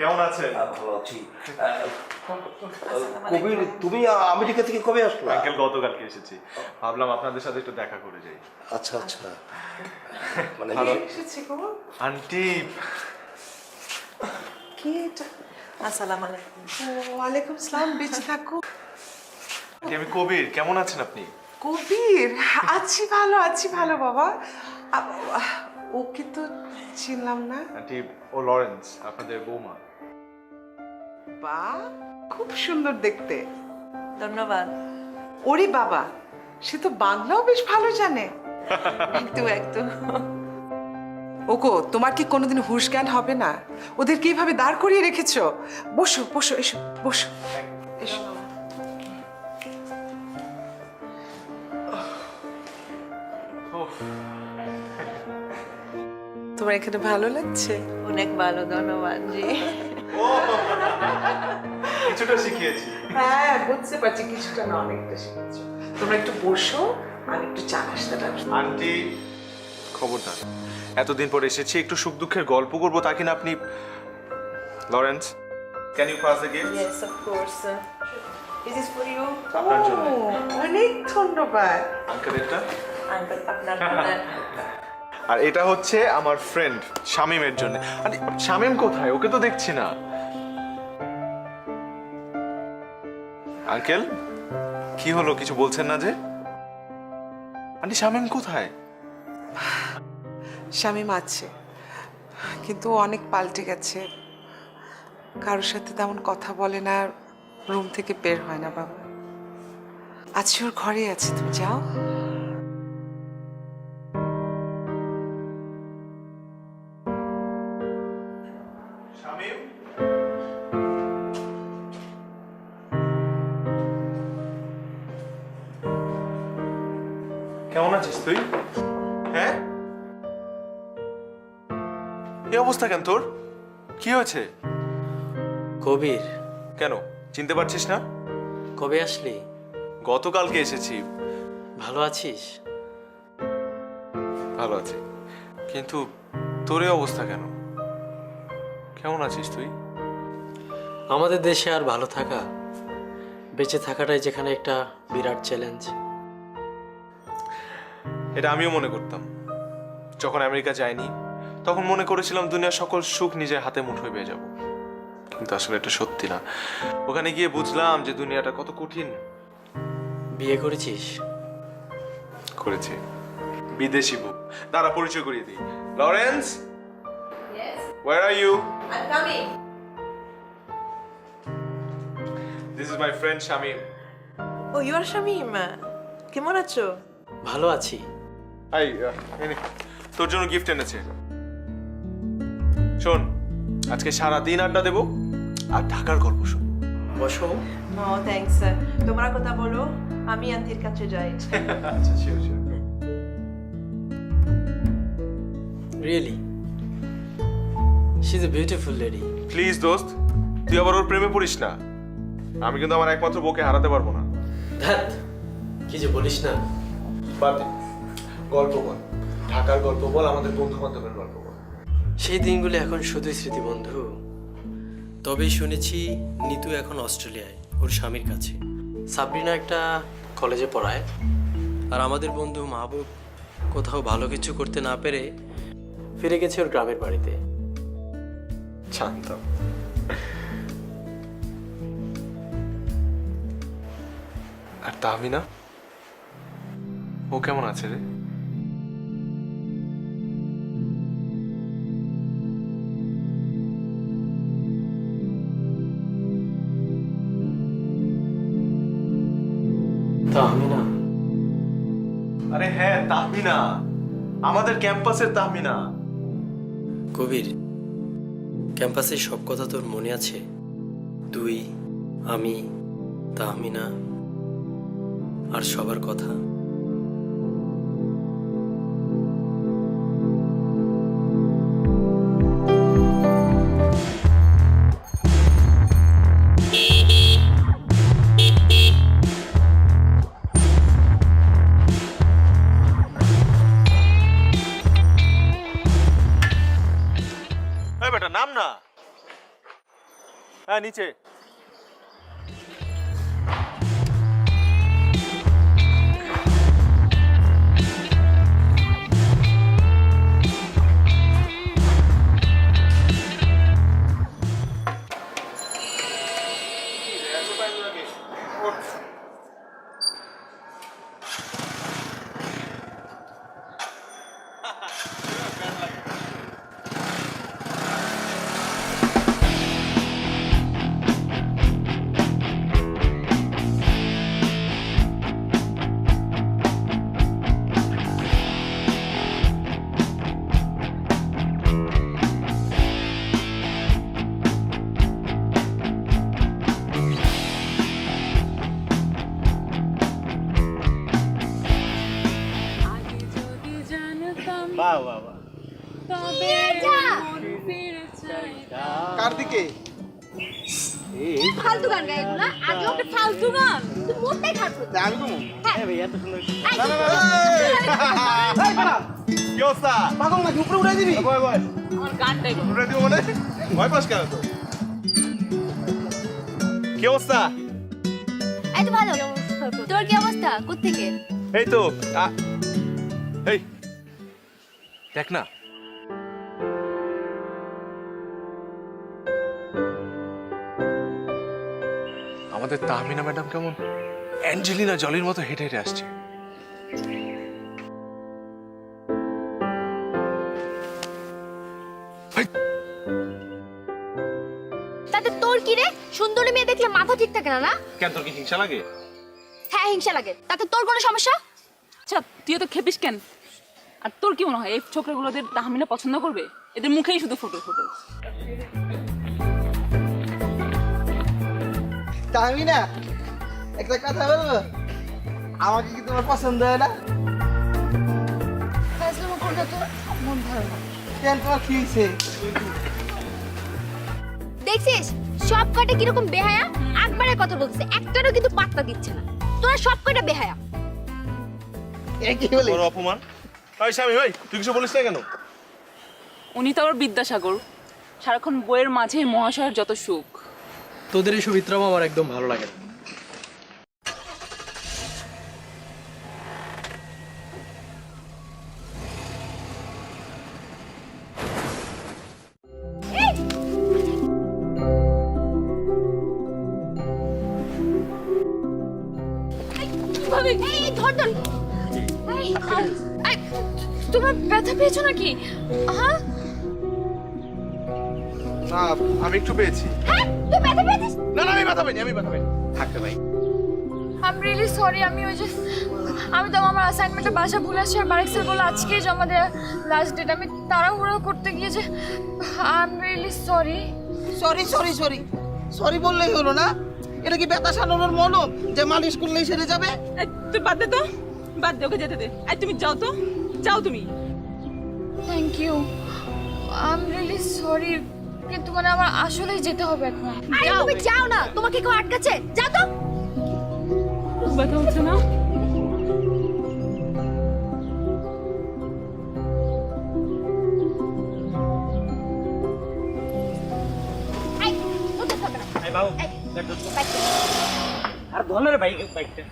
কেমন আছেন? ভালো আছি। কবির, তুমি আমেরিকা থেকে কবে আসলো? আঙ্কেল গতকালকে এসেছি, ভাবলাম আপনাদের সাথে একটু দেখা করে যাই। আচ্ছা আচ্ছা, মানে ভালো এসেছি গো। আন্টি। কি এটা? আসসালামু আলাইকুম। ওয়ালাইকুম আসসালাম, বেঁচে থাকো। আন্টি, আমি কবির, কেমন আছেন আপনি? কবির, আছি ভালো বাবা। ওকে তো চিনলাম না। আন্টি, ও লরেন্স, আপনাদের বৌমা। বা খুব সুন্দর দেখতে। ধন্যবাদ। ওরে বাবা, সে তো বাংলাও বেশ ভালো জানে। একটু একটু। ওগো, তোমার কি কোনোদিন হুঁশ জ্ঞান হবে না? ওদের কিভাবে দাঁড় করিয়ে রেখেছো? বসো বসো, এসো বসো এসো। তোমার এখানে ভালো লাগছে? অনেক ভালো, ধন্যবাদ জি। কিছুটা শিখিয়েছি। হ্যাঁ, বুঝতে পারছি, কিছুটা না অনেকটা শিখেছো। তোমরা একটু বসো, আমি একটু চা নাস্তাটা। আন্টি, খবরদার, এতদিন পর এসেছি, একটু সুখ দুঃখের গল্প করবো, তা কিনা আপনি। Lawrence, can you pass the gift? Yes, of course. This is for you. আপনার জন্য। অনেক ধন্যবাদ। আঙ্কেল এটা। আঙ্কেল, আপনার জন্য। আর এটা হচ্ছে আমার ফ্রেন্ড শামিমের জন্য। আরে শামিম কোথায়? ওকে তো দেখছি না। আঙ্কেল, কি হলো, কিছু বলছেন না যে? আন্টি, শামিম কোথায়? শামীম আছে, কিন্তু ও অনেক পাল্টে গেছে। কারোর সাথে তেমন কথা বলে না, রুম থেকে বের হয় না বাবা। আজকে ওর ঘরে আছে, তুমি যাও। শামিম, কেমন আছিস তুই? হ্যাঁ, এই অবস্থা কেন তোর? কি হয়েছে? কবির, কেন, চিনতে পারছিস না? কবে আসলি? গতকালকে এসেছি। ভালো আছিস? ভালো আছি, কিন্তু তোর এই অবস্থা কেন? কেমন আছিস তুই? আমাদের দেশে আর ভালো থাকা, বেঁচে থাকাটাই যেখানে একটা বিরাট চ্যালেঞ্জ। এটা আমিও মনে করতাম। যখন আমেরিকা যাইনি, তখন মনে করেছিলাম দুনিয়ার সকল সুখ নিজের হাতে মুঠোয় পেয়ে যাব, কিন্তু আসলে এটা সত্যি না। ওখানে গিয়ে বুঝলাম যে দুনিয়াটা কত কঠিন। বিয়ে করেছিস? করেছি, বিদেশি বউ। দাঁড়া, পরিচয় করিয়ে দিই। Lawrence, Yes, where are you? I'm coming. This is my friend Shamim. Oh, you are Shamim. কেমন আছো? ভালো আছি। এই নে, তোর জন্য গিফট এনেছে। শোন, আজকে সারা দিন আড্ডা দেবো আর ঢাকার গল্প শুনবো। বসো। No, thanks. তোমরা কথা বলো, আমি আন্টির কাছে যাই। আচ্ছা, sure sure. Really? She is a beautiful lady. Please দোস্ত, তুই আবার ওর প্রেমে পড়িস না। আমি কিন্তু আমার একমাত্র বউকে হারাতে পারবো না। ধ্যাত, কি যে বলিস না। বাদ দে, গল্প বল, ঢাকার গল্প বল, আমাদের বন্ধু বান্ধবের গল্প বল। সেই দিনগুলো এখন শুধুই স্মৃতি বন্ধু। তবেই শুনেছি নিতু এখন অস্ট্রেলিয়ায় ওর স্বামীর কাছে। সাবরিনা একটা কলেজে পড়ায়। আর আমাদের বন্ধু মাহবুব কোথাও ভালো কিছু করতে না পেরে ফিরে গেছে ওর গ্রামের বাড়িতে। জানতাম। আর তাহমিনা, ও কেমন আছে রে? তাহমিনা? আরে হ্যাঁ, তাহমিনা, আমাদের ক্যাম্পাসের তাহমিনা। কবির, ক্যাম্পাসের সব কথা তোর মনে আছে? তুই, আমি, তাহমিনা আর সবার কথা। এই বেটা, নাম না। হ্যাঁ নিচে। বাহ বাহ বাহ। কার দিকে? ফালতু গান গায় এগুলা আগে ওকে ফালতু গান তুই মোটাই খারাপ করছিস। আমি কমু। হ্যাঁ ভাই এত সুন্দর। এই, কি অবস্থা? পাগল নাকি উপরে উড়াই দিবি? বয় বয়। আমার গানটাই বল। উঠে দিব মানে? ভয় পাস কেন তো? কি অবস্থা? এই তো ভালো তোর কি অবস্থা কোত্থেকে এই তো এই দেখ না, আমাদের তাহমিনা ম্যাডাম কেমন অ্যাঞ্জেলিনা জলির মতো হেঁটে হেঁটে আসছে। তাতে তোর কি রে সুন্দরী মেয়ে দেখলে মাথা ঠিক থাকে না না কেন তোর কি হিংসা লাগে? হ্যাঁ হিংসা লাগে তাতে তোর কোনো সমস্যা আচ্ছা তুই তো খেপিস কেন? আর তোর কি মনে হয় এই ছোকরাগুলোদের তাহমিনা পছন্দ করবে? এদের মুখেই শুধু ফটো ফটো। তাহমিনা একটা কথা বলবো, আমাকে কি তোমার পছন্দ হয় না? ফেসবুক কোনটা তোর মন ভালো না কেন তোমার কি হয়েছে? দেখছিস সব কটা কিরকম বেহায়া একবারের কথা বলছে একটারও কিন্তু পাত্তা দিচ্ছে না তোরা সব কটা বেহায়া এ কি বলে? বড় অপমান। এই স্বামী ভাই তুই কিছু বলিস না কেন? উনি তো আবার বিদ্যাসাগর, সারাক্ষণ বইয়ের মাঝে মহাশয়ের যত সুখ। তোদের এই সুবিত্রাম আমার একদম ভালো লাগে না। এই ধর ধর এই, এই, তোমার ব্যথা পেয়েছো নাকি হ্যাঁ না আমি একটু পেয়েছি। হ্যাঁ তুই ব্যথা পেয়েছিস না না আমি ব্যথা পাইনি, আমি ব্যথা পাইনি। থাকতে ভাই আই এম রিয়েলি সরি আমি ওই যে আমি তো আমার অ্যাসাইনমেন্টে বাসা ভুলে আসছি আর বারেক স্যার বলে আজকেই জমা দেওয়া লাস্ট ডেট আমি তাড়াহুড়ো করতে গিয়ে যে I am really sorry sorry sorry sorry sorry বললেই হলো না? এটা কি ব্যথা সারানোর মলম যে মালিশ করলেই সেরে যাবে? এই, তুই বাদ দে তো, বাদ দে, ওকে যেতে দে। এই তুমি যাও তো, যাও তুমি। Thank you I am really sorry কিন্তু মানে আমার আসলেই যেতে হবে এখন আরে তুমি যাও না তোমাকে কেউ আটকাচ্ছে যাও তো ব্যথা হচ্ছে না? এই উঠে থাকবে না এই বাবু এই, দেখ তো। বাইক দে। আর ধরনের বাইক বাইকটা।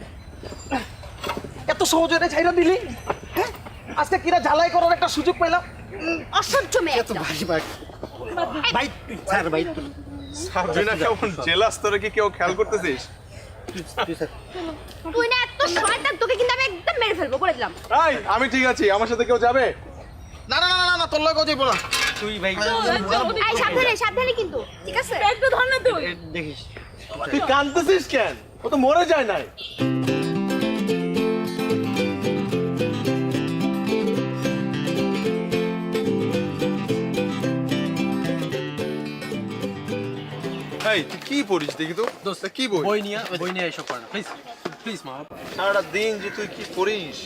এত সহজে এটা ছাইরা দিলি? হ্যাঁ আজকে কিরা ঝালাই করার একটা সুযোগ পেলাম। অসহ্য মেয়ে এত একটা। ভারী বাইক। বাইক স্যার বাইক তুল। সাবরিনা কেমন জেলাস, তোরা কি কেউ খেয়াল করতেছিস? তুই স্যার। তুই না এত শয়তান তোকে কিন্তু আমি একদম মেরে ফেলবো বলে দিলাম এই আমি ঠিক আছি, আমার সাথে কেউ যাবে? না না না না না তোর লগে যাইবো না। তুই ভাই এই সাবধানে সাবধানে কিন্তু ঠিক আছে একটু ধর না তুই। দেখিস। তুই কাঁদতেছিস কেন? ও তো মরে যায় নাই। এই তুই কি পড়িস দেখি তো? দোস্ত কি বই? বই নিয়ে এসব করে না প্লিজ, প্লিজ মা। সারাটা দিন যে তুই কি পড়িস?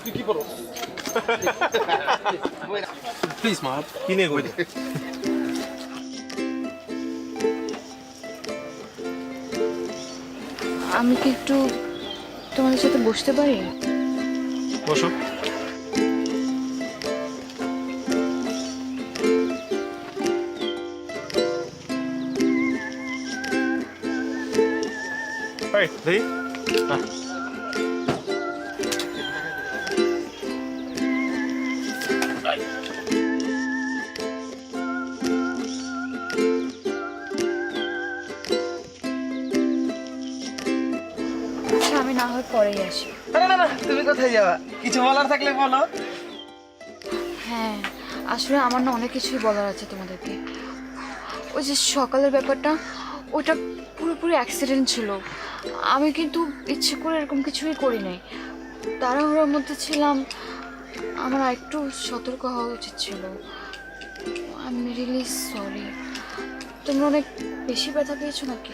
তুই কি পড়ো? প্লিজ মা। কিনে বই দে। আমি কি একটু তোমাদের সাথে বসতে পারি? বসো। এই দেখি আহ। আচ্ছা আমি না হয় পরেই আসি। না না না, তুমি কোথায় যাবা? কিছু বলার থাকলে বলো। হ্যাঁ আসলে আমার না অনেক কিছুই বলার আছে তোমাদেরকে। ওই যে সকালের ব্যাপারটা, ওটা পুরোপুরি অ্যাক্সিডেন্ট ছিল। আমি কিন্তু ইচ্ছে করে এরকম কিছুই করি নাই, তাড়াহুড়োর মধ্যে ছিলাম। আমার একটু সতর্ক হওয়া উচিত ছিল। I am really sorry. তোমরা অনেক বেশি ব্যথা পেয়েছো নাকি?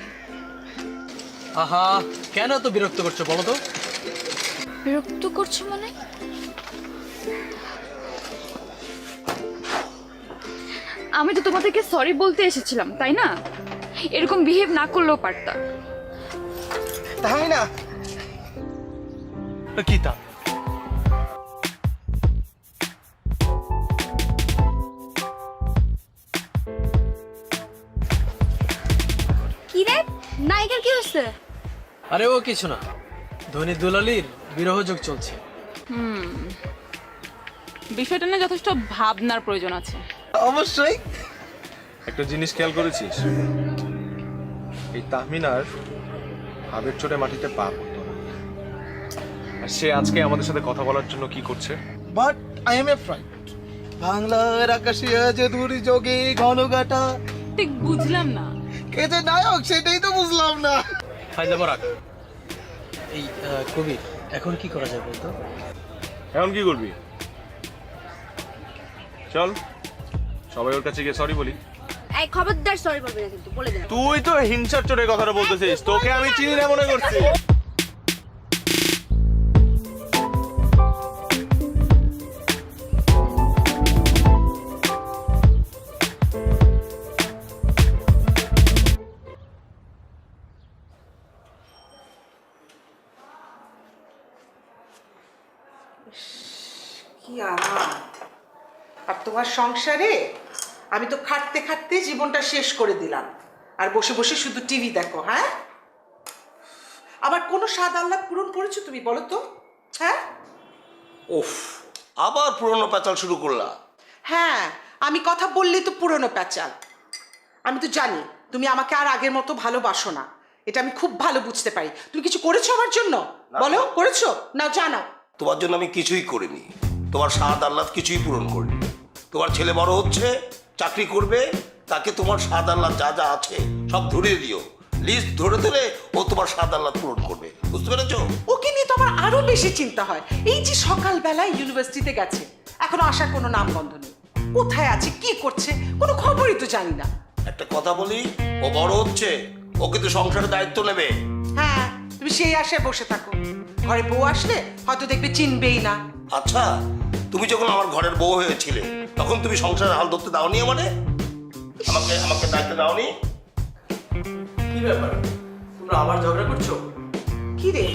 আহা, কেন এত বিরক্ত করছো বলো তো? বিরক্ত করছো মানে? আমি তো তোমাদেরকে সরি বলতে এসেছিলাম, তাই না? এরকম বিহেভ না করলেও পারতা। তাই না? কি তা কি রে নায়িকার কি হচ্ছে? আরে ও কিছু না, ধনী দুলালির বিরহযোগ চলছে। বিষয়টা নিয়ে যথেষ্ট ভাবনার প্রয়োজন আছে। অবশ্যই। একটা জিনিস খেয়াল করেছিস, এই তাহমিনার হাবের চোটে মাটিতে পা পড়তো না, আর সে আজকে আমাদের সাথে কথা বলার জন্য কি করছে? But I M A fried. বাংলার আকাশে আজ দুর্যোগে ঘনঘাটা। ঠিক বুঝলাম না। কে যে নায়ক সেটাই তো বুঝলাম না। ফাইদা রাখ। এই কবির, এখন কি করা যায় বলতো? এখন কি করবি? চল সবাই ওর কাছে গিয়ে সরি বলি। এই খবরদার সরি বলবি না কিন্তু, বলে দিলাম। তুই তো হিংসার চোটের কথাটা বলতেছিস, তোকে আমি চিনি না মনে করছি। কি আরাম। আর তোমার সংসারে আমি তো খাটতে খাটতে জীবনটা শেষ করে দিলাম, আর বসে বসে শুধু টিভি দেখো। হ্যাঁ, আবার কোন স্বাদ আহ্লাদ পূরণ করেছো তুমি বলো তো? হ্যাঁ উফ, আবার পুরনো প্যাচাল শুরু করলা? হ্যাঁ, আমি কথা বললেই তো পুরনো প্যাচাল। আমি তো জানি তুমি আমাকে আর আগের মতো ভালোবাসো না, এটা আমি খুব ভালো বুঝতে পারি। তুমি কিছু করেছো আমার জন্য? বলো, করেছো না? জানাও। তোমার জন্য আমি কিছুই করিনি, তোমার স্বাদ আহ্লাদ কিছুই পূরণ করিনি। তোমার ছেলে বড় হচ্ছে, চাকরি করবে, তাকে তোমার স্বাদ আহ্লাদ যা যা আছে সব ধরিয়ে দিও। লিস্ট ধরে দিলে ও তোমার স্বাদ আহ্লাদ পূরণ করবে, বুঝতে পেরেছো? ওকে নিয়ে তো আমার আরো বেশি চিন্তা হয়। এই যে সকালবেলায় ইউনিভার্সিটিতে গেছে, এখনো আসার কোনো নাম গন্ধ নেই। কোথায় আছে, কি করছে, কোনো খবরই তো জানি না। একটা কথা বলি, ও বড় হচ্ছে, ও কিন্তু সংসারের দায়িত্ব নেবে। হ্যাঁ, তুমি সেই আশায় বসে থাকো। ঘরে বউ আসলে হয়তো দেখবে চিনবেই না। আচ্ছা, তুমি যখন আমার ঘরের বউ হয়েছিলে তখন তুমি সংসারের হাল ধরতে দাওনি, আমাকে আমাকে দায়িত্ব দাওনি? কি ব্যাপার, তোমরা আবার ঝগড়া করছো? কি রে,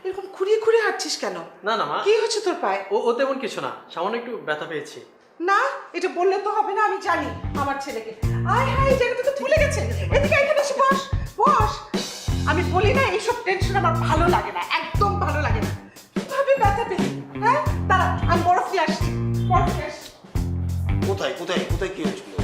এরকম খুঁড়িয়ে খুঁড়িয়ে হাঁটছিস কেন? না না মা, কি হচ্ছে তোর পায়ে? ও তেমন কিছু না, সামান্য একটু ব্যথা পেয়েছি। না, এটা বললে তো হবে না, আমি জানি আমার ছেলেকে। আয় হায়, এই জায়গাটা তো ভুলে গেছে। এদিকে এখানে এসে বস বস। আমি বলি না, এইসব টেনশন আমার ভালো লাগে না, একদম ভালো লাগে না। কিভাবে ব্যথা পেলি? হ্যাঁ, দাঁড়া, আমি বরফ নিয়ে আসছি। বরফ নিয়ে আসছি। কোথায় কোথায় কোথায় কি হয়েছিল?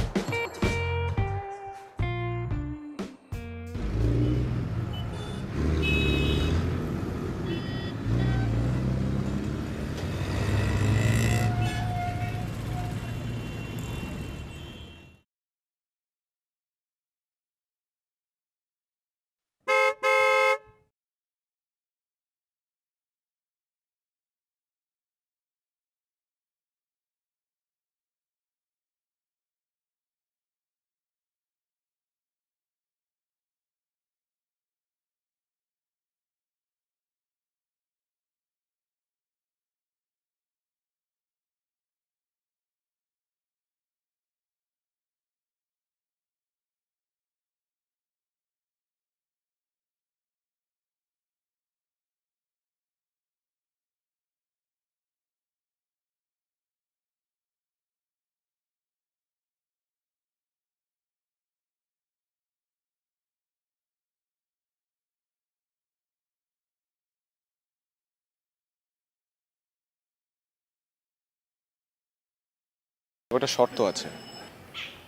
ওটা শর্ত আছে।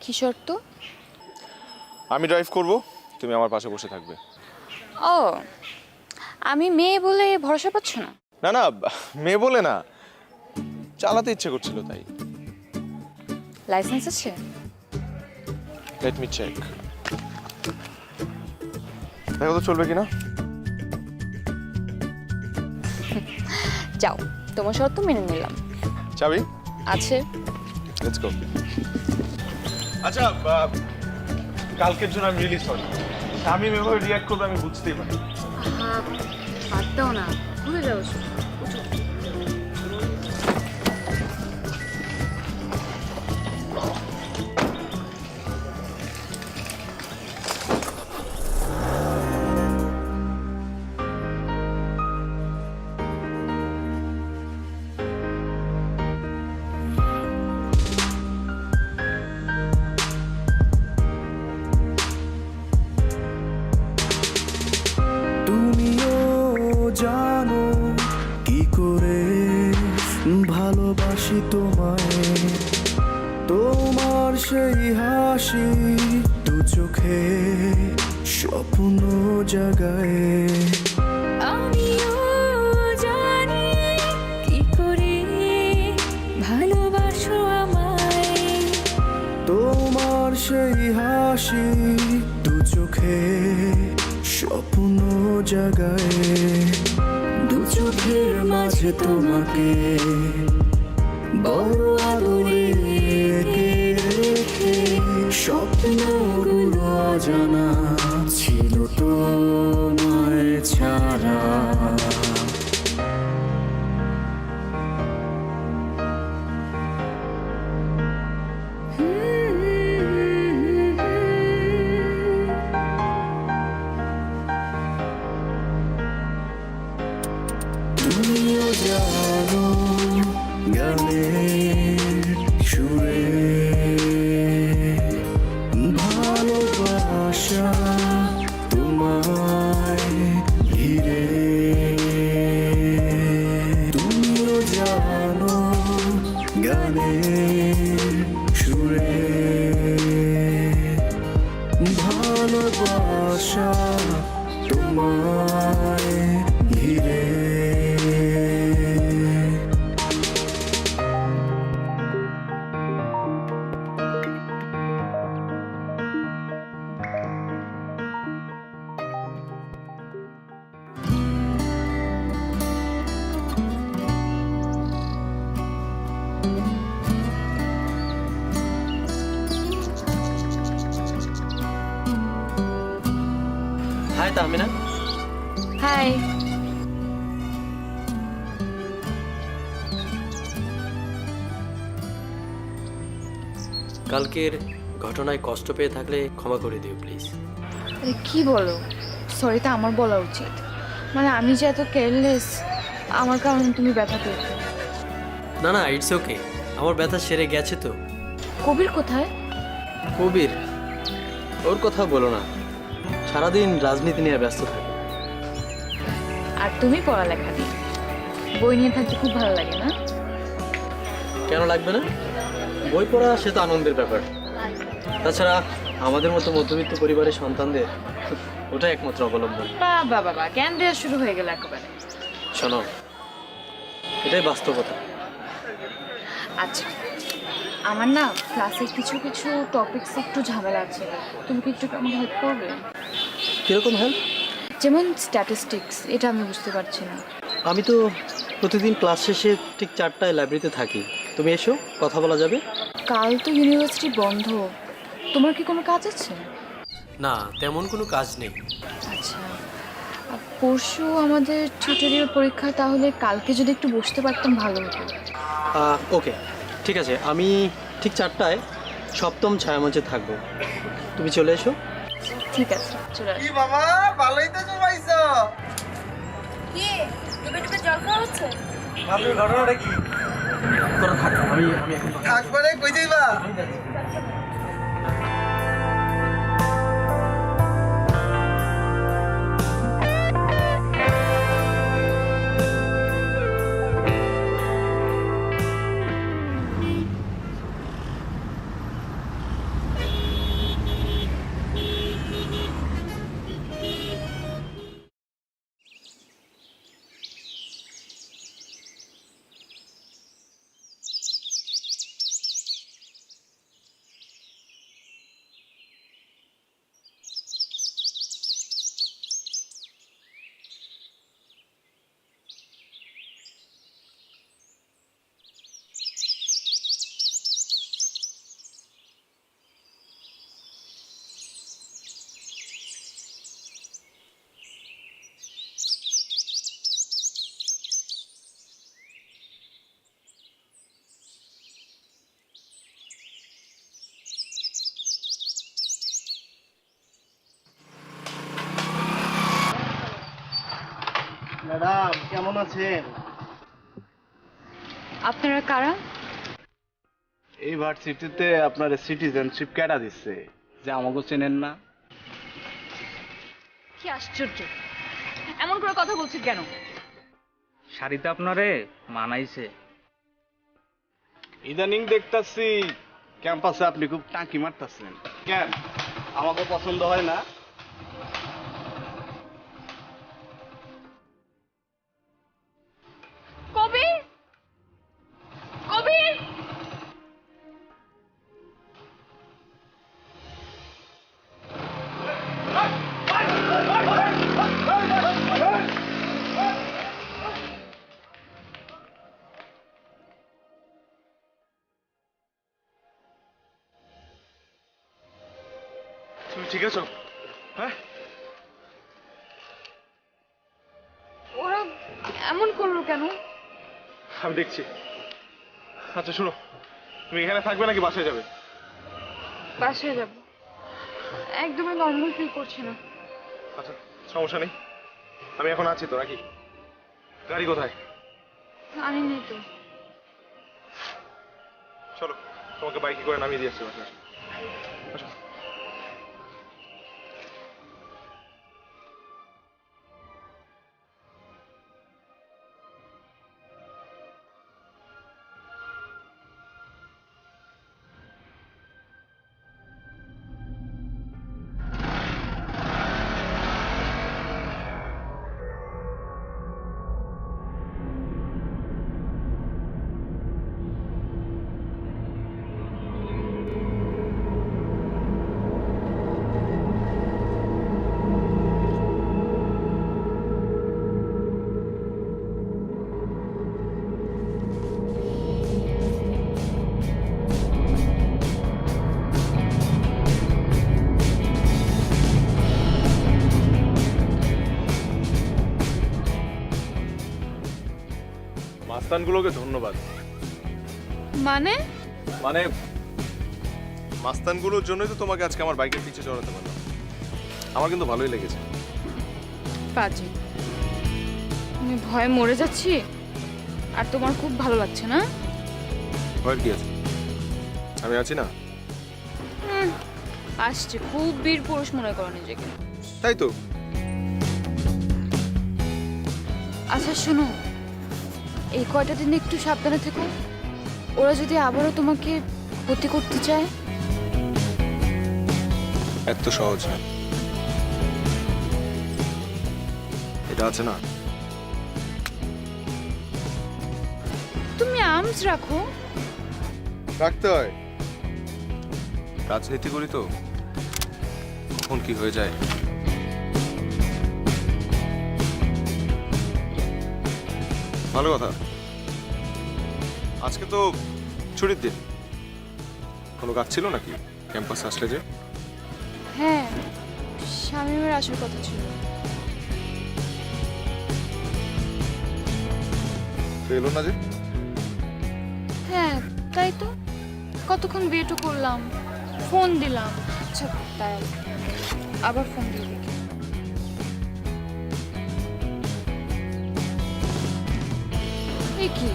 কি শর্ত? আমি ড্রাইভ করব, তুমি আমার পাশে বসে থাকবে। ও, আমি মেয়ে বলে ভরসা পাচ্ছ না? না না, মেয়ে বলে না, চালাতে ইচ্ছে করছিল তাই। লাইসেন্স আছে? Let me check. দেখো তো চলবে কিনা। যাও, তোমার শর্ত মেনে নিলাম। চাবি আছে। Let's go. আচ্ছা, কালকের জন্য আমি রিয়েলি সরি। শামিম এভাবে রিয়াক্ট করবে আমি বুঝতেই পারি। বাদ দাও না, ভুলে যাও। তুমিও জানো কি করে ভালোবাসি তোমায়, তোমার সেই হাসি দু চোখে স্বপ্ন জাগায়। আমিও জানি কি করে ভালোবাসো আমায়, তোমার সেই হাসি দু চোখে স্বপ্ন জাগায়। দু চোখের মাঝে তোমাকে বড় আদরে রেখে রেখে স্বপ্নগুলো অজানা ছিল তোমায় ছাড়া। তুমিও জানো গানের সুরে ভালোবাসা তোমায় ঘিরে। তুমিও জানো গানের সুরে ভালোবাসা তোমায় ঘিরে। হাই তাহমিনা। হাই। কালকের ঘটনায় কষ্ট পেয়ে থাকলে ক্ষমা করে দিও প্লিজ। আরে কি বলো, সরিটা আমার বলা উচিত। মানে আমি যে এত কেয়ারলেস, আমার কারণে তুমি ব্যথা পেয়েছো। না না, ইটস ওকে, আমার ব্যথা সেরে গেছে তো। কবির কোথায়? কবির, ওর কথা বলো না, সারাদিন রাজনীতি নিয়ে ব্যস্ত থাকে। আর তুমি পড়ালেখা নিয়ে, বই নিয়ে থাকতে খুব ভালো লাগে না? কেন লাগবে না? বই পড়া সে তো আনন্দের ব্যাপার। তাছাড়া আমাদের মতো মধ্যবিত্ত পরিবারের সন্তানদের ওটা একমাত্র অবলম্বন। বাবা বাবা, জ্ঞান দেওয়া শুরু হয়ে গেল একেবারে। শোনো, এটাই বাস্তবতা। আচ্ছা, আমার না ক্লাসে কিছু কিছু টপিকস একটু ঝামেলা আছে, তুমি কি একটু আমাকে হেল্প করবে? কিরকম হেল্প? যেমন স্ট্যাটিস্টিক্স, এটা আমি বুঝতে পারছি না। আমি তো প্রতিদিন ক্লাস শেষে ঠিক 4টায় লাইব্রেরিতে থাকি, তুমি এসো, কথা বলা যাবে। কাল তো ইউনিভার্সিটি বন্ধ, তোমার কি কোনো কাজ আছে? না, তেমন কোনো কাজ নেই। আচ্ছা, পরশু আমাদের টিউটোরিয়াল পরীক্ষা, তাহলে কালকে যদি একটু বসতে পারতাম ভালো হতো। ওকে, ঠিক আছে, আমি ঠিক 4টায় সপ্তম ছায়ামঞ্চে থাকবো, তুমি চলে এসো। ঠিক আছে, চলে আসো। কি বাবা, ভালোই তো জমাইছো। কি তুমি তুমি জল খাওয়া হচ্ছে? ভাবি ঘটনাটা কি? তোরা থাক, আমি এখন একবারে কই যাইবা? ম্যাডাম কেমন আছেন? আপনারা কারা? এই ভার্সিটিতে আপনার সিটিজেনশিপ কেটা দিচ্ছে যে আমাকে চেনেন না? কি আশ্চর্য, এমন করে কথা বলছেন কেন? শাড়িতে আপনারে মানাইছে। ইদানিং দেখতাছি ক্যাম্পাসে আপনি খুব টাঁকি মারতাছেন, কেন আমাকে পছন্দ হয় না? কবির, কবির, তুমি ঠিক আছো? হ্যাঁ, ওরা এমন করলো কেন? আমি দেখছি। আচ্ছা শোনো, তুমি এখানে থাকবে নাকি বাসায় যাবে? বাসায় যাব, একদমই নর্মাল ফিল করছি না। আচ্ছা সমস্যা নেই, আমি এখন আছি তো নাকি? গাড়ি কোথায়? আনি নেই তো। চলো তোমাকে বাইকে করে নামিয়ে দিয়ে আসছি বাসায়। আসো। মাস্তানগুলোকে ধন্যবাদ। মানে? মানে মাস্তানগুলোর জন্যই তো তোমাকে আজকে আমার বাইকের পিছে চড়াতে পারলাম। আমার কিন্তু ভালোই লেগেছে। পাজি, আমি ভয়ে মরে যাচ্ছি আর তোমার খুব ভালো লাগছে না? ভয়ের কি আছে, আমি আছি না। আসছে, খুব বীর পুরুষ মনে করো নিজেকে। তাই তো। আচ্ছা শোনো, এই কয়টা দিন একটু সাবধানে থেকো। ওরা যদি আবারও তোমাকে ক্ষতি করতে চায়? এত সহজ না, এটা আছে না। তুমি আর্মস রাখো। রাখতে হয়, রাজনীতি করি তো, কখন কি হয়ে যায়। ভালো কথা, আজকে তো ছুটির দিন, কোনো কাজ ছিল নাকি ক্যাম্পাসে আসলে যে? হ্যাঁ, শামীমের আসার কথা ছিল। তো এলো না যে? হ্যাঁ তাই তো, কতক্ষণ ওয়েটও করলাম, ফোন দিলাম। আচ্ছা তাই আবার ফোন দিয়ে দেখি। এ কি,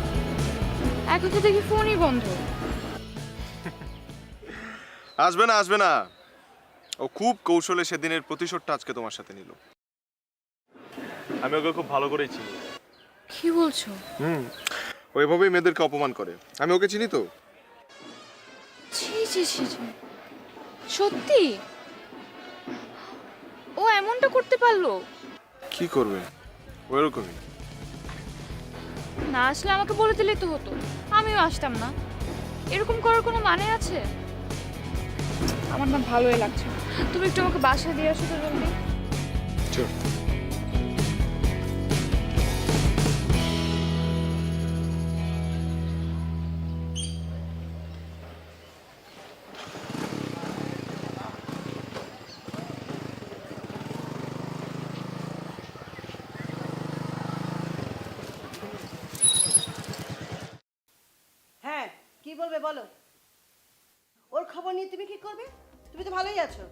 এখন তো দেখি ফোনই বন্ধ। আসবে না, আসবে না, ও খুব কৌশলে সেদিনের প্রতিশোধটা আজকে তোমার সাথে নিল। আমি ওকে খুব ভালো করেই চিনি। কি বলছো? ওইভাবেই মেয়েদেরকে অপমান করে, আমি ওকে চিনি তো। ছি ছি ছি ছি, সত্যি ও এমনটা করতে পারলো? কি করবে, ওরকমই। না আসলে আমাকে বলে দিলেই তো হতো, আমিও আসতাম না। এরকম করার কোনো মানে আছে? আমার না ভালোই লাগছে না। তুমি একটু আমাকে বাসায় দিয়ে আসো তো জলদি। চল। হ্যাঁ কি বলবে বলো। ওর খবর নিয়ে তুমি কি করবে? তুমি তো ভালোই আছো,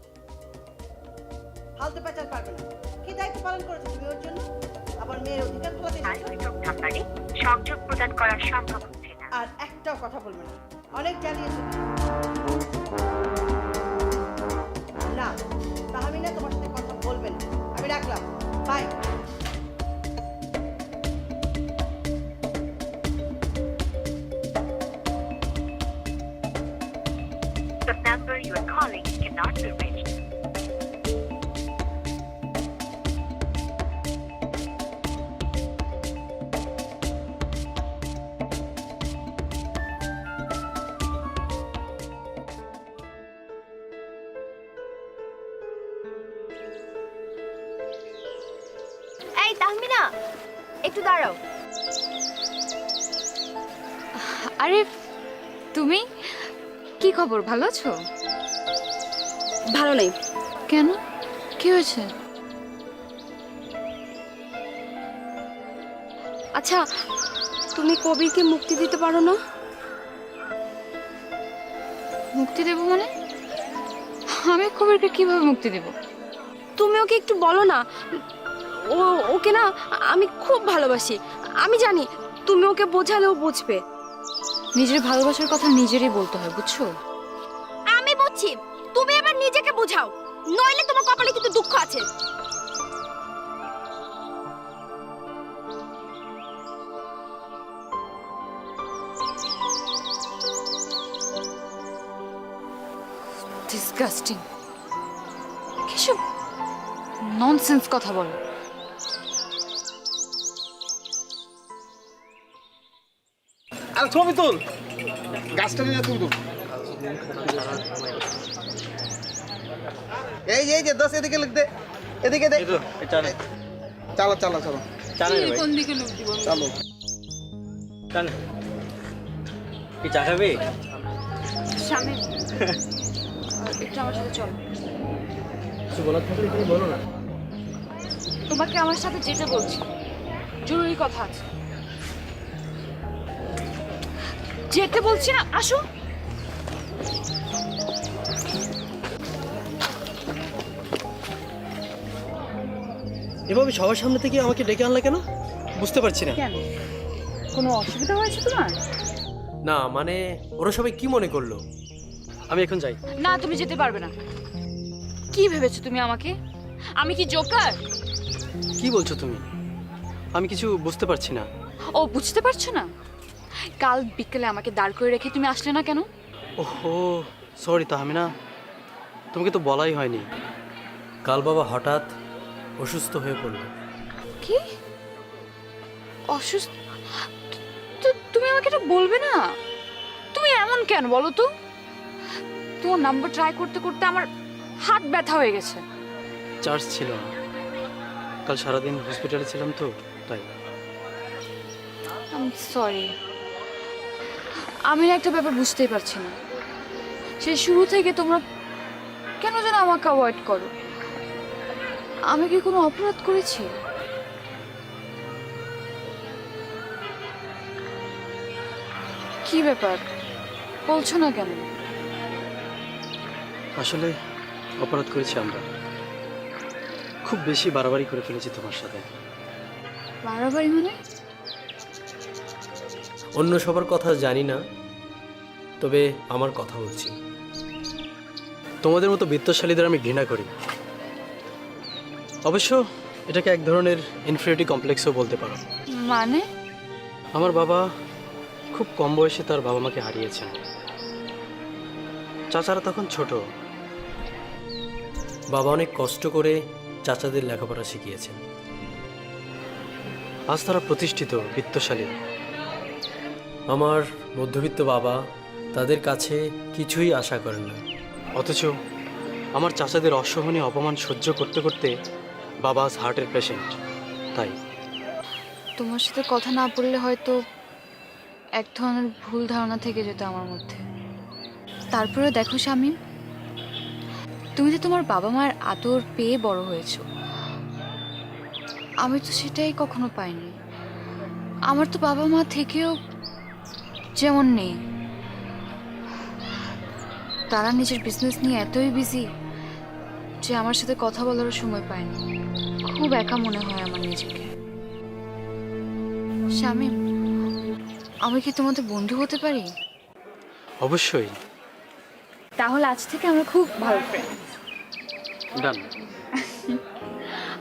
ফালতু পেঁচাল পারবে না। কি দায়িত্ব পালন করেছো তুমি ওর জন্য? আবার মেয়ের অধিকার কোথায় সংযোগ প্রদান করা সম্ভব হচ্ছে না। আর একটাও কথা বলবে না, অনেক জ্বালিয়েছে। না, তাহমিনা তোমার সাথে কথা বলবে না, আমি রাখলাম, by. The number you are calling cannot be reached. এই তাহমিনা, একটু দাঁড়াও। আরে তুমি কি খবর, ভালো আছো? ভালো নেই। কেন, কি হয়েছে? আচ্ছা, তুমি কবিরকে মুক্তি দিতে পারো না? মুক্তি দেব মানে? আমি কবিরকে কিভাবে মুক্তি দেব? তুমি ওকে একটু বলো না। ওকে না আমি খুব ভালোবাসি, আমি জানি তুমি ওকে বোঝালেও বুঝবে। নিজের ভালোবাসার কথা নিজেরই বলতে হয়, বুঝছো? আমি বুঝছি, তুমি এবার নিজেকে বোঝাও, নইলে তোমার কপালে কিন্তু দুঃখ আছে। ডিসগাস্টিং, কিসব ননসেন্স কথা বলো। আর ছবি তুল, গাছটা নিয়ে তুল। এই যে এই যে দোষ, এদিকে লিখ দে, এদিকে দে। চালো চালো চালো কোন দিকে লোক দিব? চালো। কি চা খাবে? স্বামী একটু আমার সাথে চলো। কিছু বলার থাকলে তুমি বলো না। তোমাকে আমার সাথে যেতে বলছি, জরুরি কথা আছে। যেতে বলছি না, আসো। এভাবে সবার সামনে থেকে আমাকে ডেকে আনলে কেন, বুঝতে পারছি না। কেন, কোনো অসুবিধা হয়েছে তোমার? না মানে ওরা সবাই কি মনে করলো? আমি এখন যাই। না, তুমি যেতে পারবে না। কি ভেবেছো তুমি আমাকে? আমি কি জোকার? কি বলছো তুমি? আমি কিছু বুঝতে পারছি না। ও, বুঝতে পারছো না? কাল বিকেলে আমাকে দাঁড় করে রেখে তুমি আসলে না কেন? ওহো, সরি তাহমিনা, তোমাকে তো বলাই হয়নি। কাল বাবা হঠাৎ অসুস্থ হয়ে পড়ল। কি অসুস্থ? তুমি আমাকে এটা বলবে না? তুমি এমন কেন বলো তো? তোমার নাম্বার ট্রাই করতে করতে আমার হাত ব্যথা হয়ে গেছে। চার্জ ছিল না, কাল সারাদিন হসপিটালে ছিলাম তো তাই। সরি, আমি না একটা ব্যাপার বুঝতেই পারছি না। সেই শুরু থেকে তোমরা কেন যেন আমাকে অ্যাভয়েড করো। আমি কি কোনো অপরাধ করেছি? কি ব্যাপার, বলছো না কেন? আসলে অপরাধ করেছি আমরা, খুব বেশি বাড়াবাড়ি করে ফেলেছি তোমার সাথে। বাড়াবাড়ি মানে? অন্য সবার কথা জানি না, তবে আমার কথা বলছি। তোমাদের মতো বিত্তশালীদের আমি ঘৃণা করি। অবশ্য এটাকে এক ধরনের ইনফিরিয়রিটি কমপ্লেক্সও বলতে পারো। মানে? আমার বাবা খুব কম বয়সে তার বাবা মাকে হারিয়েছেন। চাচারা তখন ছোট। বাবা অনেক কষ্ট করে চাচাদের লেখাপড়া শিখিয়েছেন। আজ তারা প্রতিষ্ঠিত, বিত্তশালী। আমার মধ্যবিত্ত বাবা তাদের কাছে কিছুই আশা করেন না, অথচ আমার চাচাদের অসহনীয় অপমান সহ্য করতে করতে বাবা আজ হার্টের পেশেন্ট। তাই তোমার সাথে কথা না বললে হয়তো এক ধরনের ভুল ধারণা থেকে যেত আমার মধ্যে। তারপরে দেখো শামীম, তুমি তো তোমার বাবা মায়ের আদর পেয়ে বড় হয়েছো, আমি তো সেটাই কখনো পাইনি। আমার তো বাবা মা থেকেও যেমন নেই। তারা নিজের বিজনেস নিয়ে এতই বিজি যে আমার সাথে কথা বলারও সময় পায়নি। খুব একা মনে হয় আমার নিজেকে। শামীম, আমি কি তোমাদের বন্ধু হতে পারি? অবশ্যই। তাহলে আজ থেকে আমরা খুব ভালো ফ্রেন্ড। ডান।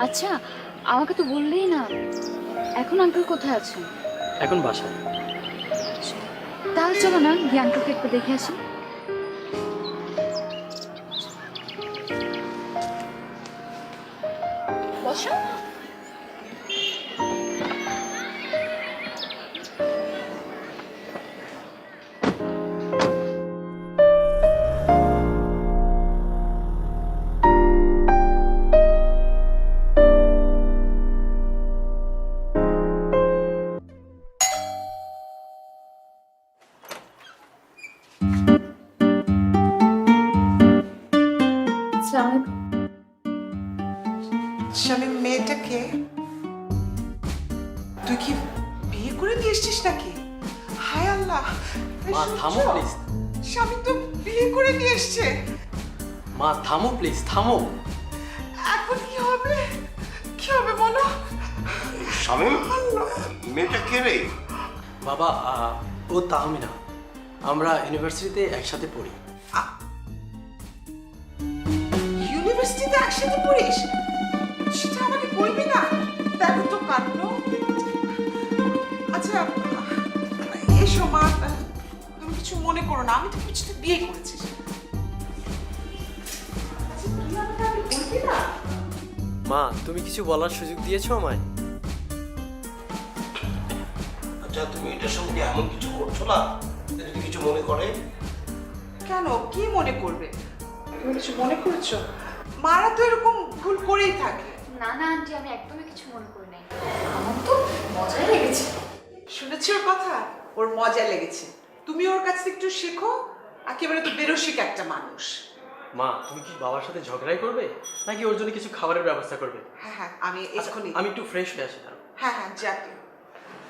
আচ্ছা, আমাকে তো বললেই না, এখন আঙ্কেল কোথায় আছেন? এখন বাসায়। তাহলে চলো না গিয়ে আঙ্কেলকে একটু দেখে আসি। বসো। শামীম, মেয়েটাকে তুই কি বিয়ে করে নিয়ে এসছিস নাকি? হায় আল্লাহ! মা থামো প্লিজ। শামীম তো বিয়ে করে নিয়ে এসছে। মা থামো প্লিজ, থামো। এখন কি হবে? কি হবে বলো? শামীম, মেয়েটা কে রে? বাবা, ও তাহমিনা। আমরা ইউনিভার্সিটিতে একসাথে পড়ি। ইউনিভার্সিটিতে একসাথে পড়িস? সেটা আমাকে বলবি না? দেখো তো কাণ্ড। আচ্ছা, এসো মা, তুমি কিছু মনে করো না, আমি তো কিছুতে বিয়ে করেছিস। আচ্ছা, তুই আমাকে আগে বলবি না? মা, তুমি কিছু বলার সুযোগ দিয়েছো আমায়? আচ্ছা, তুমি এটার সঙ্গে এমন কিছু করছো না যদি কিছু মনে করে? কেন, কি মনে করবে? তুমি কিছু মনে করছো? মারা তো এরকম ভুল করেই থাকে। না না আন্টি, আমি একদমই কিছু মনে করি নাই। আমার তো মজাই লেগেছে। শুনেছি ওর কথা, ওর মজা লেগেছে। তুমি ওর কাছ থেকে একটু শেখো। একেবারে তো বেরসিক একটা মানুষ। মা, তুমি কি বাবার সাথে ঝগড়াই করবে নাকি ওর জন্য কিছু খাবারের ব্যবস্থা করবে? হ্যাঁ হ্যাঁ, আমি এক্ষুনি। আমি একটু ফ্রেশ হয়ে আসি। হ্যাঁ হ্যাঁ, যাকে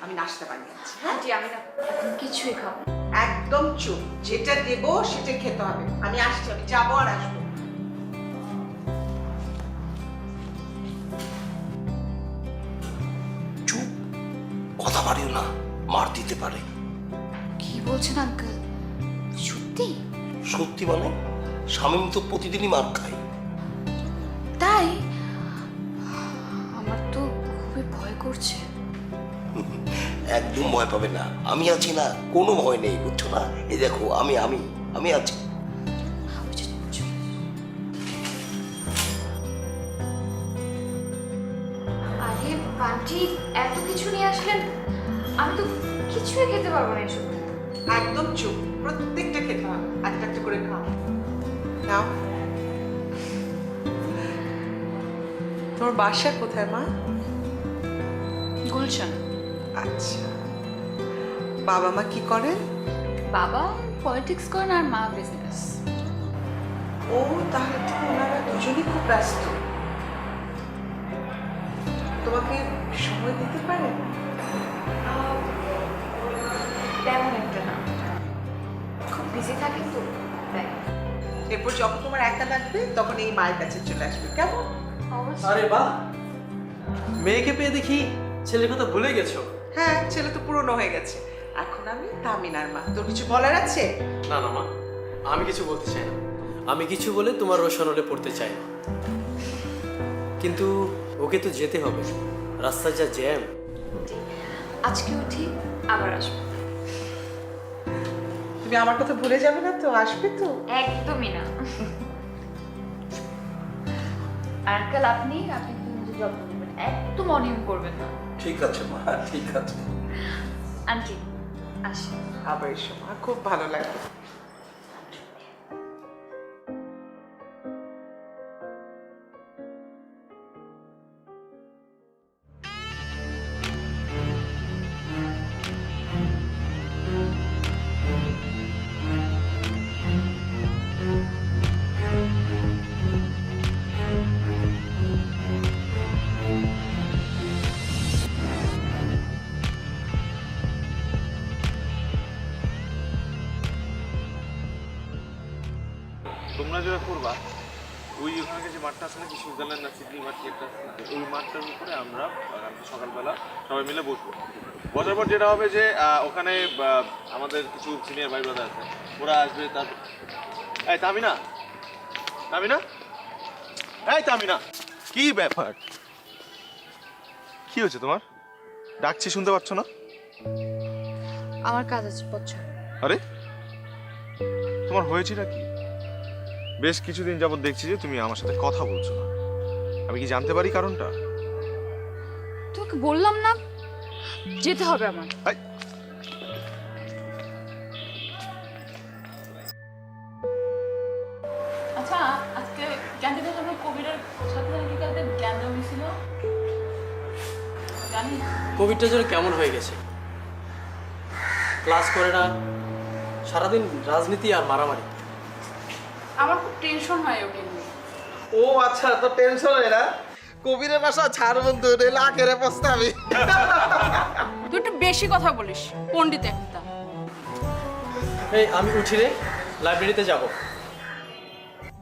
আমি নাস্তা বানিয়ে আছি। হ্যাঁ, আন্টি, আমি না এখন কিছুই খাবো না। একদম চুপ, যেটা দেবো সেটা খেতে হবে। আমি আসছি, আমি যাবো আর আসবো। চুপ, কথা বাড়িও না, মার দিতে পারে। কি বলছেন আঙ্কেল? সত্যি? সত্যি মানে? শামীম তো প্রতিদিনই মার খায়। তাই? আমার তো খুবই ভয় করছে। একদম ভয় পাবে না, আমি আছি না, কোনো ভয় নেই, বুঝছো না? এই দেখো, আমি আমি আমি আছি। আরে আন্টি, এত কিছু নিয়ে আসলেন, আমি তো কিছুই খেতে পারবো না এসব। একদম চুপ, প্রত্যেকটা খেতে হবে, একটা একটা করে খাও। নাও। তোমার বাসা কোথায় মা? গুলশান। আচ্ছা, বাবা মা কি করেন? বাবা পলিটিক্স করেন আর মা বিজনেস। ও, তাহলে তো ওনারা দুজনই খুব ব্যস্ত। তোমাকে সময় দিতে পারেন? তেমন একটা না, খুব বিজি থাকেন তো তাই। এরপর যখন তোমার একা লাগবে তখন এই মায়ের কাছে চলে আসবে, কেমন? আরে বাহ, মেয়েকে পেয়ে দেখি ছেলের কথা ভুলে গেছো। হ্যাঁ, ছেলে তো পুরনো হয়ে গেছে। এখন আমি তামিনার মা। তোর কিছু বলার আছে? না না মা, আমি কিছু বলতে চাই না। আমি কিছু বলে তোমার রোশনলে পড়তে চাই না, কিন্তু ওকে তো যেতে হবে, রাস্তায় যা জ্যাম। আজকে উঠি, আবার আসবো। তুমি আমার কথা ভুলে যাবে না তো? আসবে তো? একদমই না। আঙ্কেল, আপনি আপনি কিন্তু যত্ন নেবেন, একদম অনিয়ম করবেন না। ঠিক আছে মা, ঠিক আছে। আন্টি আসি। আবার এসো মা, খুব ভালো লাগবে। তোমরা যেটা করবা, ওই ওখানে যে মাঠটা আছে নাকি, সুইজারল্যান্ড না সিডনি মাঠ, একটা ওই মাঠটার উপরে আমরা সকালবেলা সবাই মিলে বসবো। বসার পর যেটা হবে যে ওখানে আমাদের কিছু সিনিয়র ভাই ব্রাদার আছে, ওরা আসবে। তারপর এই তামিনা, তামিনা, এই তামিনা, কি ব্যাপার? কি হয়েছে তোমার? ডাকছি শুনতে পাচ্ছ না? আমার কাজ আছে, বুঝছো? আরে তোমার হয়েছেটা কি? বেশ কিছুদিন যাবত দেখছি যে তুমি আমার সাথে কথা বলছো না। আমি কি জানতে পারি কারণটা? তোকে বললাম না যেতে হবে আমার। এই, আচ্ছা, আজকে ক্যান্টিনের সামনে কবিরের সাথে নাকি কালকে জ্ঞান দেওয়া হয়েছিল, জানিস? কোভিডটা যেন কেমন হয়ে গেছে, ক্লাস করে না, সারাদিন রাজনীতি আর মারামারি। আমার খুব টেনশন হয় ওকে নিয়ে। ও আচ্ছা, তো টেনশন হয় না? কবিরের বাসা ছাড় বন্ধু, নইলে আখেরে পস্তাবি। তুই একটু বেশি কথা বলিস, পণ্ডিত একটা। এই আমি উঠি রে, লাইব্রেরিতে যাব।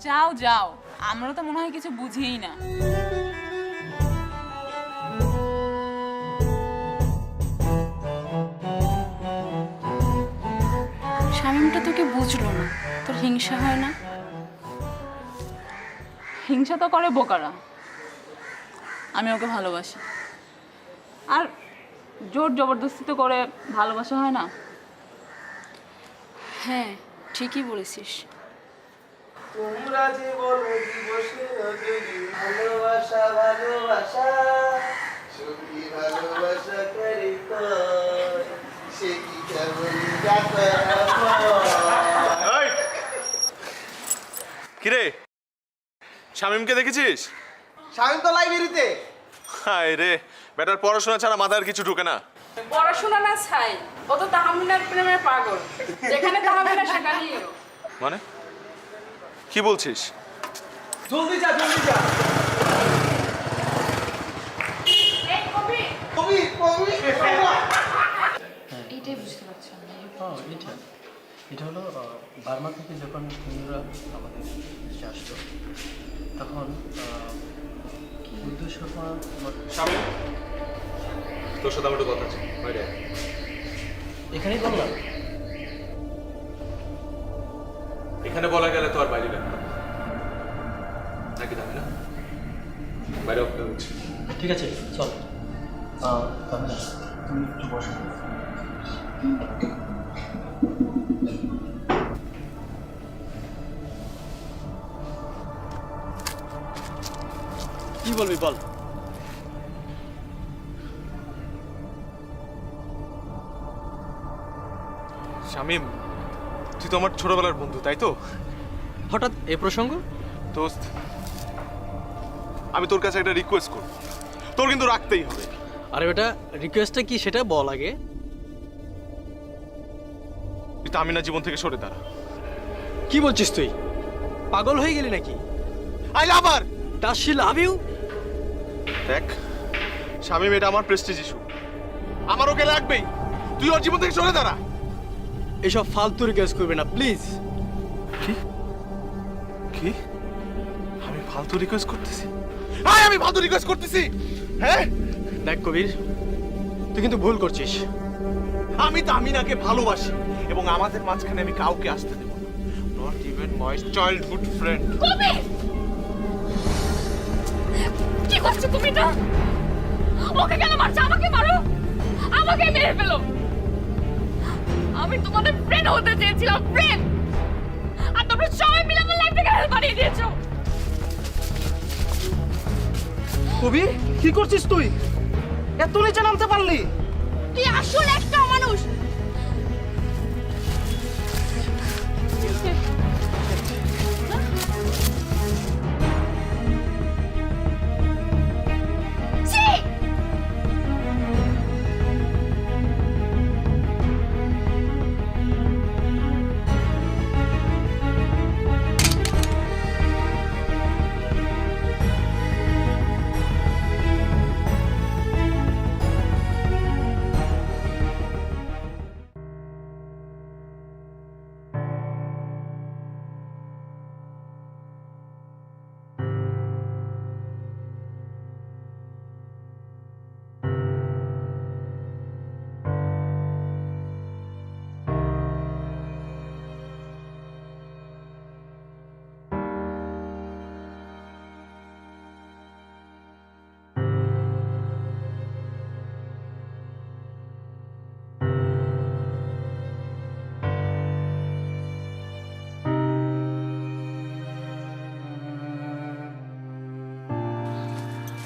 যাও যাও, আমরা তো মনে হয় কিছু বুঝিই না। শামীমটা তোকে বুঝলো না, তোর হিংসা হয় না? হিংসা তো করে বোকারা, আমি ওকে ভালোবাসি। আর জোর জবরদস্তি তো করে ভালোবাসা হয় না। হ্যাঁ, ঠিকই বলেছিস। তোমরা যে বলো দিবসের রজনী, ভালোবাসা ভালোবাসা, সত্যি ভালোবাসা করি তো, সে কি কেমন এই, কিরে শামীমকে দেখেছিস? শামীম তো লাইব্রেরিতে। হায় রে, বেটার পড়াশোনা ছাড়া মাথার কিছু ঢুকে না। পড়াশোনা না ছাই, ও তো তাহমিনার প্রেমে পাগল। যেখানে তাহমিনা সেখানেই ও। মানে কি বলছিস? জলদি যা, জলদি যা। এই কবি, কবি কবি এটাই বুঝতে পারছি না। এটা হলো বার্মা থেকে যখন হিন্দুরা আমাদের দেশে আসলো, তখন বুদ্ধ শর্মা শামীম, তোর সাথে আমার একটু কথা আছে, বাইরে আয়। এখানেই বললাম। এখানে বলা গেলে তো আর বাইরে রাখতাম নাকি তামিনা? বাইরে অপেক্ষা করছি। ঠিক আছে, চল। তাহলে তুমি একটু বসো। কি বলবি বল। শামীম, তুই তো আমার ছোটবেলার বন্ধু, তাই তো? হঠাৎ এ প্রসঙ্গ? দোস্ত, আমি তোর কাছে একটা রিকোয়েস্ট করব, তোর কিন্তু রাখতেই হবে। আরে বেটা, রিকোয়েস্টটা কি সেটা বল আগে। তুই তামিনা জীবন থেকে সরে দাঁড়া। কি বলছিস তুই? পাগল হয়ে গেলি নাকি? I love her. Does she love you? দেখ শামীম, এটা আমার প্রেস্টিজ ইস্যু, আমার ওকে লাগবেই। তুই ওর জীবন থেকে সরে দাঁড়া। এসব ফালতু রিকোয়েস্ট করবে না প্লিজ। কি কি আমি ফালতু রিকোয়েস্ট করতেছি? আয়, আমি ফালতু রিকোয়েস্ট করতেছি? হ্যাঁ দেখ কবির, তুই কিন্তু ভুল করছিস। আমি তামিনাকে ভালোবাসি এবং আমাদের মাঝখানে আমি কাউকে আসতে দেব না, not even my childhood friend. কবি, কি করছো তুমি? না, ওকে কেন মারছো? আমাকে মারো, আমাকে মেরে ফেলো। আমি তোমাদের ফ্রেন্ড হতে চেয়েছিলাম, ফ্রেন্ড, আর তোমরা সবাই মিলে আমার লাইফটাকে হেল বানিয়ে দিয়েছো। কবি, কি করছিস তুই? এত নিচে নামতে পারলি? তুই আসলে একটা মানুষ।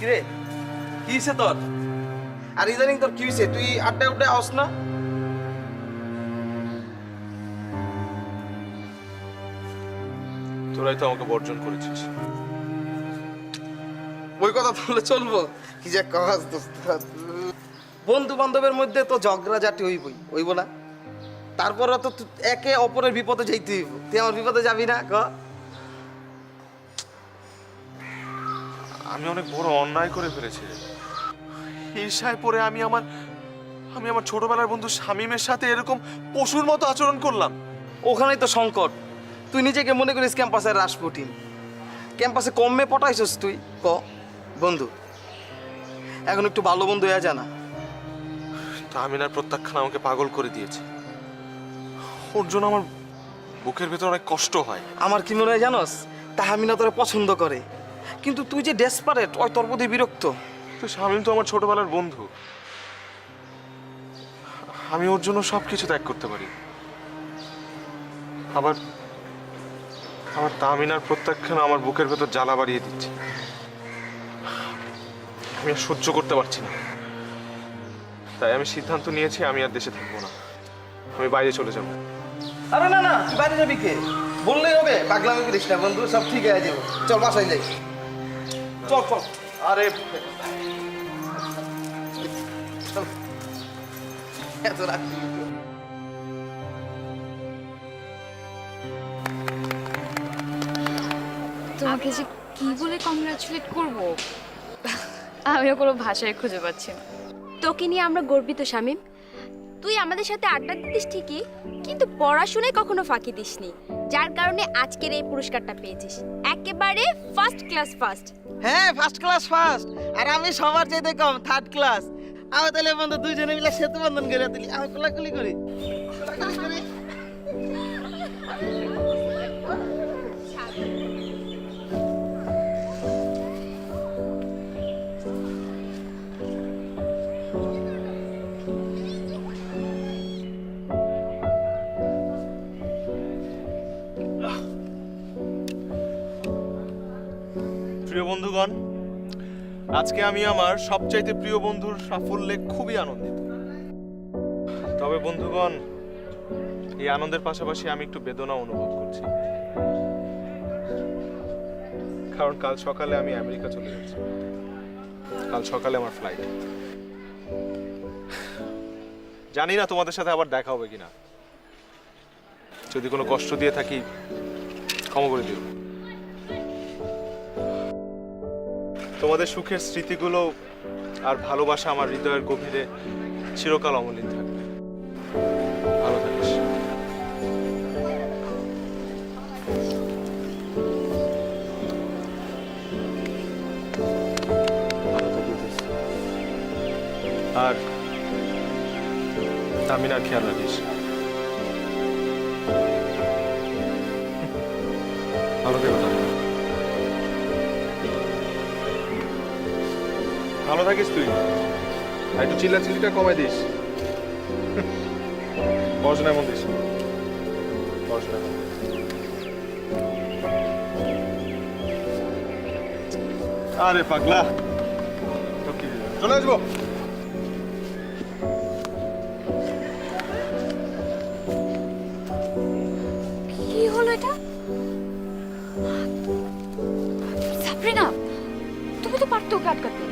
কিরে কি হয়েছে তোর? আর ইদানিং তোর কি হয়েছে? তুই আড্ডা উড্ডা আস না? তোরাই তো আমাকে বর্জন করেছিস। ওই কথা বললে চলবো? কি যে কাজ বন্ধু বান্ধবের মধ্যে তো ঝগড়া জাতি হইব না? তারপরে তো একে অপরের বিপদে যাইতে হইব। তুই আমার বিপদে যাবি না ক? আমি অনেক বড় অন্যায় করে ফেলেছি রে। ঈর্ষায় পড়ে আমি আমার ছোটবেলার বন্ধু শামীমের সাথে এরকম পশুর মতো আচরণ করলাম। ওখানেই তো সংকট। তুই নিজেকে মনে করিস ক্যাম্পাসের রাসপুটিন। ক্যাম্পাসে কমে পটাইছস তুই ক বন্ধু? এখন একটু ভালো বন্ধু হয়ে জানা। তাহমিনার প্রত্যাখ্যান আমাকে পাগল করে দিয়েছে। ওর জন্য আমার বুকের ভেতর অনেক কষ্ট হয়। আমার কি মনে হয় জানোস? তাহমিনা তোরে পছন্দ করে, কিন্তু তুই যে ডেসপারেট ওই তোর প্রতি বিরক্ত। তো শামীম তো আমার ছোটবেলার বন্ধু, আমি ওর জন্য সবকিছু ত্যাগ করতে পারি। আবার তাহমিনার প্রত্যাখ্যান আমার বুকের ভেতর জ্বালা বাড়িয়ে দিচ্ছে। আমি আর সহ্য করতে পারছি না। তাই আমি সিদ্ধান্ত নিয়েছি আমি আর দেশে থাকবো না, আমি বাইরে চলে যাব। আরে না না, তুই বাইরে যাবি কে? বললেই হবে, পাগলামি করিস না বন্ধু, সব ঠিক হয়ে যাবে। চল বাসায় যাই, চল চল। আরে এত রাত তোমাকে যে কি বলে কংগ্রাচুলেট করব আমিও কোনো ভাষায় খুঁজে পাচ্ছি না। তোকে নিয়ে আমরা গর্বিত শামীম। তুই আমাদের সাথে আড্ডা দিতিস ঠিকই, কিন্তু পড়াশোনায় কখনো ফাঁকি দিসনি, যার কারণে আজকের এই পুরস্কারটা পেয়েছিস। একেবারে ফার্স্ট ক্লাস ফার্স্ট। হ্যাঁ, ফার্স্ট ক্লাস ফার্স্ট। আর আমি সবার চাইতে কম, থার্ড ক্লাস। আমি তাহলে বন্ধু দুইজনে মিলে সেতু বন্ধন করে দিলি। আমি কোলাকুলি করি, কোলাকুলি করি। প্রিয় বন্ধুগণ, আজকে আমি আমার সবচাইতে প্রিয় বন্ধুর সাফল্যে খুবই আনন্দিত। তবে বন্ধুগণ, এই আনন্দের পাশাপাশি আমি একটু বেদনা অনুভব করছি, কারণ কাল সকালে আমি আমেরিকা চলে যাচ্ছি। কাল সকালে আমার ফ্লাইট। জানি না তোমাদের সাথে আবার দেখা হবে কিনা। যদি কোনো কষ্ট দিয়ে থাকি ক্ষমা করে দিও। তোমাদের সুখের স্মৃতিগুলো আর ভালোবাসা আমার হৃদয়ের গভীরে চিরকাল অমলিন থাকবে। ভালো থাকিস। আর তামিনার খেয়াল রাখিস। ভালো থেকো তামিনা। ভালো থাকিস তুই। আর একটু চিল্লাচিল্লিটা কমাই দিস। পড়াশোনায় মন দিস। পড়াশোনায় মন দিস। আরে পাগলা, চলে আসবো। কি হলো এটা? সাবরিনা, তুমি তো পারতো ওকে আটকাতে।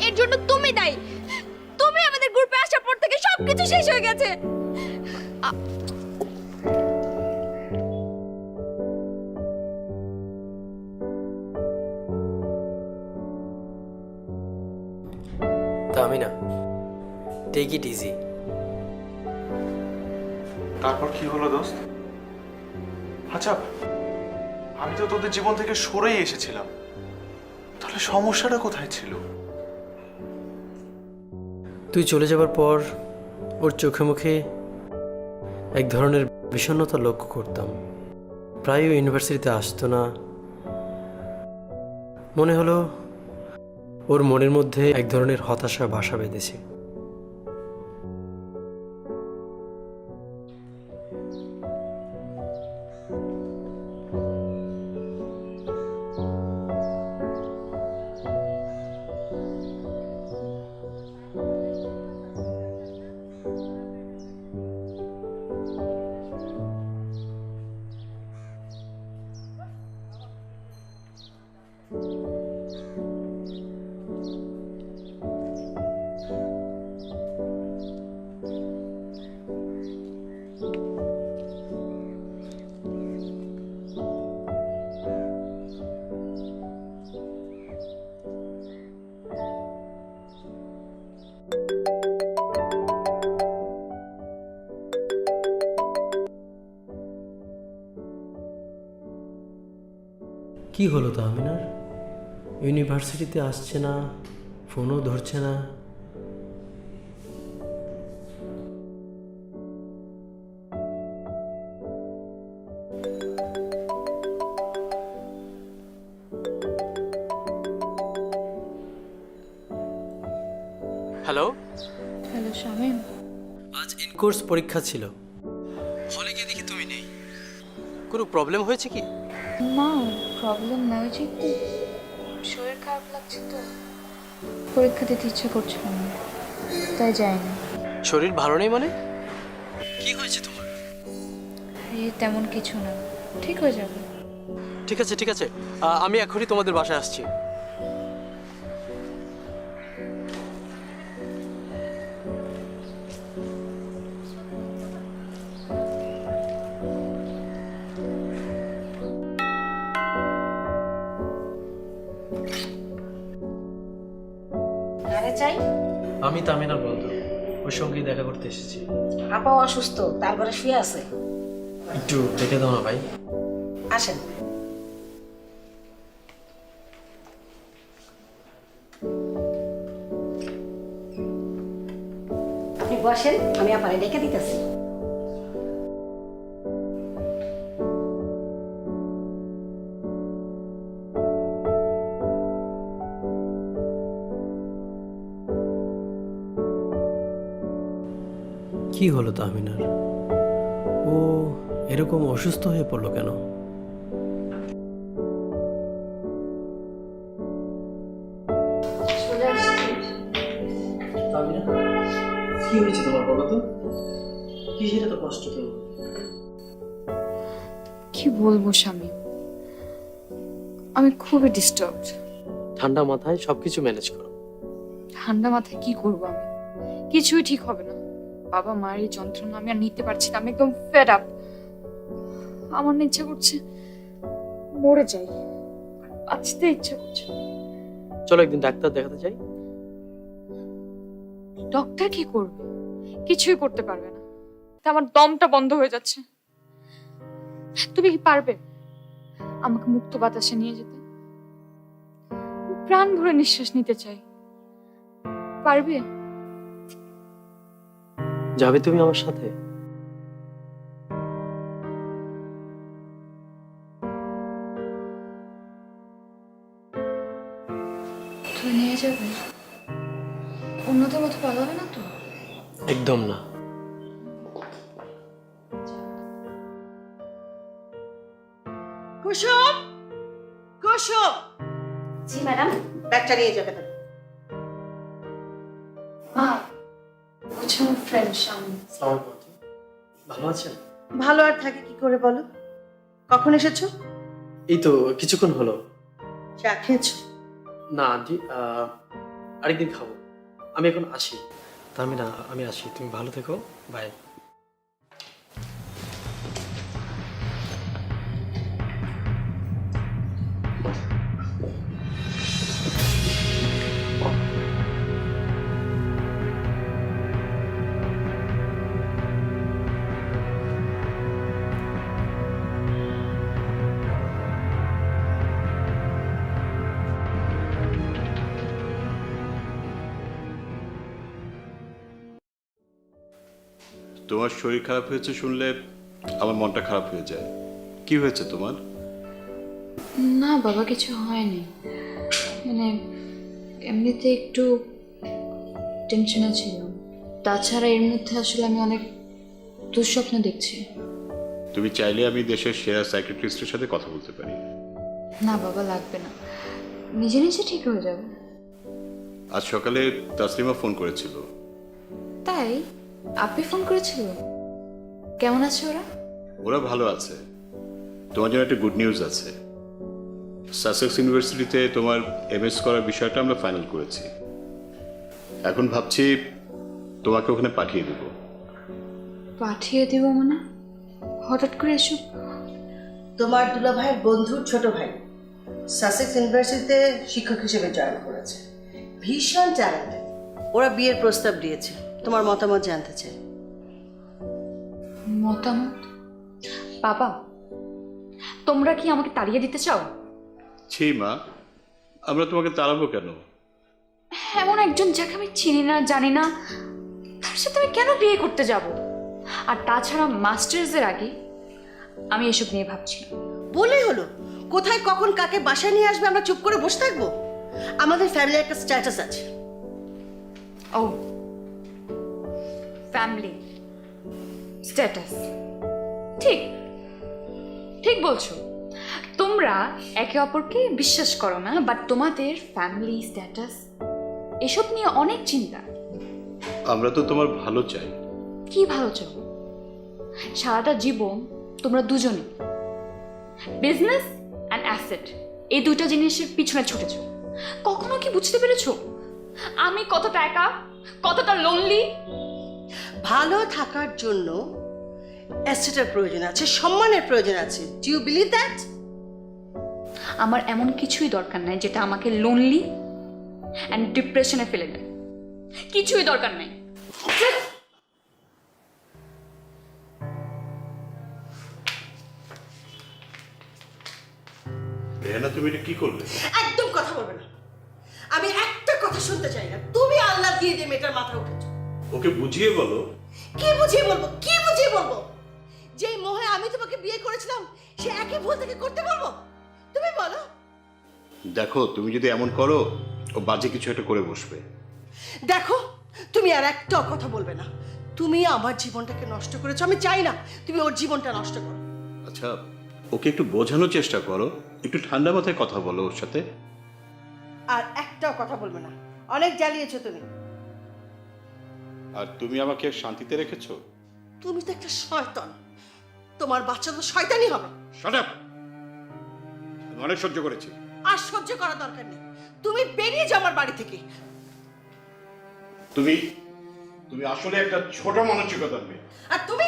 এর জন্য তুমি দায়ী। তুমি আমাদের গ্রুপে আসার পর থেকে সবকিছু শেষ হয়ে গেছে। Tahmina, take it easy. তারপর কি হলো দোস্ত? আচ্ছা, আমি তো তোদের জীবন থেকে সরেই এসেছিলাম, তাহলে সমস্যাটা কোথায় ছিল? তুই চলে যাবার পর ওর চোখে মুখে এক ধরনের বিষণ্ণতা লক্ষ্য করতাম। প্রায় ইউনিভার্সিটিতে আসতো না। মনে হলো ওর মনের মধ্যে এক ধরনের হতাশা বাসা বেঁধেছে। কি হলো তাহমিনার? ইউনিভার্সিটিতে আসছে না, ফোনও ধরছে না। Hello, hello Shamim. আজ ইনকোর্স পরীক্ষা ছিল, হলে গিয়ে দেখি তুমি নেই। কোনো প্রবলেম হয়েছে কি? না, প্রবলেম না, হয়েছে একটু শরীর খারাপ লাগছে তো, পরীক্ষা দিতে ইচ্ছা করছিল না, তাই যায়নি। শরীর ভালো নেই মানে? কি হয়েছে তোমার? তেমন কিছু না, ঠিক হয়ে যাবে। ঠিক আছে ঠিক আছে, আমি এখনই তোমাদের বাসায় আসছি। চাই আমি তামিনার বন্ধু, ওর সঙ্গেই দেখা করতে এসেছি। আপা অসুস্থ, তারপরে শুয়ে আছে। একটু দেখে দাও না ভাই। আসেন। আপনি বসেন, আমি আপারে ডেকে দিতেছি। কি হলো তাহমিনার? ও এরকম অসুস্থ হয়ে পড়লো কেন? কি হয়েছে তোমার, বলো তো? কিসের এত কষ্ট তো? কি বলবো স্বামী, আমি খুবই ডিস্টার্বড। ঠান্ডা মাথায় সবকিছু ম্যানেজ করো। ঠান্ডা মাথায় কি করবো আমি? কিছুই ঠিক হবে না। বাবা মায়ের এই যন্ত্রণা আমি আর নিতে পারছি না, আমি একদম ফেড আপ। আমার না ইচ্ছা করছে মরে যাই, বাঁচতে ইচ্ছা করছে। চলো একদিন ডাক্তার দেখাতে যাই। ডক্টর কি করবে? কিছুই করতে পারবে না, তা আমার দমটা বন্ধ হয়ে যাচ্ছে। তুমি কি পারবে আমাকে মুক্ত বাতাসে নিয়ে যেতে? প্রাণ ভরে নিঃশ্বাস নিতে চাই, পারবে? যাবে তুমি আমার সাথে? তুই নিয়ে যাবে? অন্যদের মতো পালাবে না তো? একদম না। কুসুম, কুসুম। জি ম্যাডাম, ব্যাগটা নিয়ে যাবে। মা, হচ্ছে আমার ফ্রেন্ড শামীম। ভালো আছেন? ভালো আর থাকে কি করে বলো? কখন এসেছো? এই তো কিছুক্ষণ হলো। চা খেয়েছো? না আন্টি, আরেকদিন খাবো। আমি এখন আসি। তামিনা, আমি আসি, তুমি ভালো থেকো, বাই। তোমার শরীর খারাপ হয়েছে শুনলে আমার মনটা খারাপ হয়ে যায়। কি হয়েছে তোমার? না বাবা, কিছু হয়নি, মানে এমনিতে একটু টেনশনে ছিলাম। তাছাড়া এর মধ্যে আসলে আমি অনেক দুঃস্বপ্ন দেখছি। তুমি চাইলে আমি দেশের সেরা সাইকিয়াট্রিস্টের সাথে কথা বলতে পারি। না বাবা, লাগবে না, নিজে নিজে ঠিক হয়ে যাবে। আজ সকালে তাসলিমা ফোন করেছিল। তাই? আপনি ফোন করেছিল? কেমন আছে ওরা? ওরা ভালো আছে। তোমার জন্য একটা গুড নিউজ আছে। সাসেক্স ইউনিভার্সিটিতে তোমার এমএস করার বিষয়টা আমরা ফাইনাল করেছি। এখন ভাবছি তোমাকে ওখানে পাঠিয়ে দেবো। পাঠিয়ে দেবো মানে? হঠাৎ করে এসব? তোমার দুলাভাইয়ের বন্ধুর ছোট ভাই সাসেক্স ইউনিভার্সিটিতে শিক্ষক হিসেবে জয়েন করেছে। ভীষণ ট্যালেন্টেড। ওরা বিয়ের প্রস্তাব দিয়েছে, তোমার মতামত জানতে চাই। মতামত? বাবা, তোমরা কি আমাকে তাড়িয়ে দিতে চাও? ছি মা, আমরা তোমাকে তাড়াবো কেন? এমন একজন যাকে আমি চিনি না জানি না, তার সাথে আমি কেন বিয়ে করতে যাব? আর তাছাড়া মাস্টার্সের আগে আমি এসব নিয়ে ভাবছি না। বলেই হলো, কোথায় কখন কাকে বাসায় নিয়ে আসবে আমরা চুপ করে বসে থাকবো? আমাদের ফ্যামিলির একটা স্ট্যাটাস আছে। ও, ফ্যামিলি স্ট্যাটাস। ঠিক ঠিক বলছো। তোমরা একে অপরকে বিশ্বাস করো না, বাট তোমাদের ফ্যামিলি স্ট্যাটাস এসব নিয়ে অনেক চিন্তা। আমরা তো তোমার ভালো চাই। কি ভালো চাও? সারাটা জীবন তোমরা দুজনে বিজনেস অ্যান্ড অ্যাসেট এই দুটো জিনিসের পিছনে ছুটেছ। কখনো কি বুঝতে পেরেছো আমি কতটা একা, কতটা লোনলি? ভালো থাকার জন্য অ্যাসেটের প্রয়োজন আছে, সম্মানের প্রয়োজন আছে। Do you believe that? আমার এমন কিছুই দরকার নাই যেটা আমাকে লোনলি অ্যান্ড ডিপ্রেশনে ফেলে দেয়। কিছুই দরকার নাই। রেহানা, তুমি এটা কি করলে? একদম কথা বলবে না। আমি একটা কথা শুনতে চাই না। তুমি আল্লাহ দিয়ে যে মেয়েটার মাথা উঠেছো। ওকে বুঝিয়ে বলো। কি বুঝিয়ে বলবো? কি বুঝিয়ে বলবো? যেই মোহে আমি তোমাকে বিয়ে করেছিলাম সে একই ভুল থেকে করতে বলবো? তুমি বলো। দেখো, তুমি যদি এমন করো ও বাজে কিছু একটা করে বসবে। দেখো, তুমি আর একটাও কথা বলবে না। তুমি আমার জীবনটাকে নষ্ট করেছো, আমি চাই না তুমি ওর জীবনটা নষ্ট করো। আচ্ছা, ওকে একটু বোঝানোর চেষ্টা করো, একটু ঠান্ডা মাথায় কথা বলো ওর সাথে। আর একটাও কথা বলবে না। অনেক জ্বালিয়েছো তুমি। আর তুমি আমাকে শান্তিতে রেখেছো। তুমি তো একটা শয়তান। তোমার বাচ্চা তো শয়তানই হবে। Shut up! আমি অনেক সহ্য করেছি। আর সহ্য করার দরকার নেই। তুমি বেরিয়ে যাও আমার বাড়ি থেকে। তুমি আসলে একটা ছোট মানসিকতার মেয়ে। আর তুমি